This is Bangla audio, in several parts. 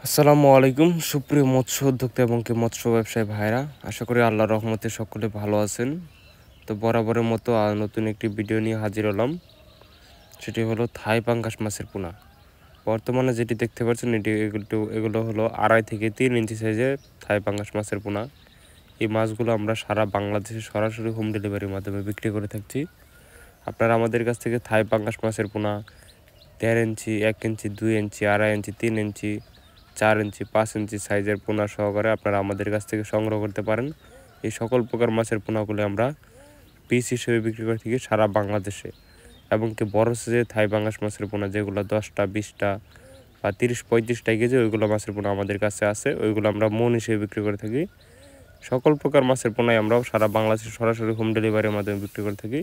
আসসালামু আলাইকুম সুপ্রিয় মৎস্য উদ্যোক্তা এবং কি মৎস্য ব্যবসায়ী ভাইরা, আশা করি আল্লাহর রহমতে সকলে ভালো আছেন। তো বরাবরের মতো নতুন একটি ভিডিও নিয়ে হাজির হলাম। সেটি হলো থাই পাঙ্গাস মাছের পোনা। বর্তমানে যেটি দেখতে পাচ্ছেন এগুলো হলো 2.5 থেকে 3 ইঞ্চি সাইজের থাই পাঙ্গাস মাছের পোনা। এই মাছগুলো আমরা সারা বাংলাদেশে সরাসরি হোম ডেলিভারির মাধ্যমে বিক্রি করে থাকছি। আপনারা আমাদের কাছ থেকে থাই পাঙ্গাস মাছের পোনা 1.5 ইঞ্চি, 1 ইঞ্চি, 2 ইঞ্চি, 2.5 ইঞ্চি, 3 ইঞ্চি, 4 ইঞ্চি, 5 ইঞ্চি সাইজের পোনা সহকারে আপনারা আমাদের কাছ থেকে সংগ্রহ করতে পারেন। এই সকল প্রকার মাছের পোনাগুলি আমরা পিস হিসেবে বিক্রি করে থাকি সারা বাংলাদেশে। এবং কি বড় সাইজের থাই পাঙ্গাস মাছের পোনা যেগুলো 10টা, 20টা বা 30-35টা কেজি ওইগুলো মাছের পোনা আমাদের কাছে আছে, ওইগুলো আমরা মন হিসেবে বিক্রি করে থাকি। সকল প্রকার মাছের পোনাই আমরাও সারা বাংলাদেশে সরাসরি হোম ডেলিভারির মাধ্যমে বিক্রি করে থাকি।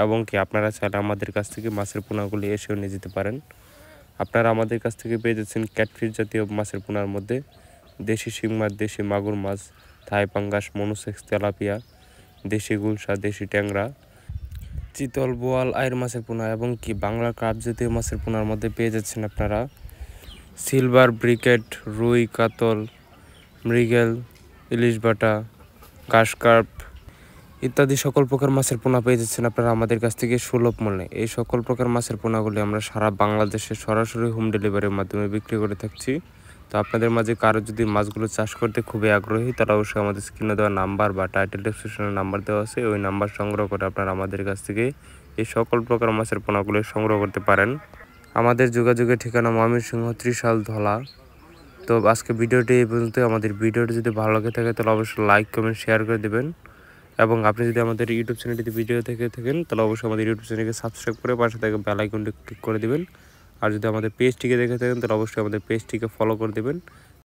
এবং কি আপনারা চাইলে আমাদের কাছ থেকে মাছের পোনাগুলি এসেও নিয়ে যেতে পারেন। আপনারা আমাদের কাছ থেকে পেয়ে যাচ্ছেন ক্যাটফিশ জাতীয় মাছের পোনার মধ্যে দেশি শিং মাছ, দেশি মাগুর মাছ, থাই পাঙ্গাস, মনোসেক্স, তেলাপিয়া, দেশি গুলশা, দেশি ট্যাংরা, চিতল, বোয়াল, আইর মাছের পোনা এবং কি বাংলা কাপ জাতীয় মাছের পোনার মধ্যে পেয়ে যাচ্ছেন আপনারা সিলভার, ব্রিকেট, রুই, কাতল, মৃগেল, ইলিশ বাটা, ঘাসকার্প ইত্যাদি সকল প্রকার মাছের পোনা পেয়ে যাচ্ছেন আপনারা আমাদের কাছ থেকে সুলভ মূল্যে। এই সকল প্রকার মাছের পোনাগুলি আমরা সারা বাংলাদেশে সরাসরি হোম ডেলিভারির মাধ্যমে বিক্রি করে থাকছি। তো আপনাদের মাঝে কারো যদি মাছগুলো চাষ করতে খুবই আগ্রহী, তারা অবশ্যই আমাদের স্ক্রিনে দেওয়া নাম্বার বা টাইটেল ডেসক্রিপশনে নাম্বার দেওয়া আছে, ওই নাম্বার সংগ্রহ করে আপনারা আমাদের কাছ থেকে এই সকল প্রকার মাছের পোনাগুলি সংগ্রহ করতে পারেন। আমাদের যোগাযোগের ঠিকানা ময়মনসিংহ, ত্রিশাল, ধলা। তো আজকে ভিডিওটি এই পর্যন্ত। আমাদের ভিডিওটি যদি ভালো লাগে থাকে তাহলে অবশ্যই লাইক, কমেন্ট, শেয়ার করে দেবেন। এবং আপনি যদি আমাদের ইউটিউব চ্যানেলটিতে ভিডিও থেকে থাকেন তাহলে অবশ্যই আমাদের ইউটিউব চ্যানেলকে সাবস্ক্রাইব করে পাশে থেকে বেল আইকনটি ক্লিক করে দেবেন। আর যদি আমাদের পেজটিকে দেখে থাকেন তাহলে অবশ্যই আমাদের পেজটিকে ফলো করে দেবেন,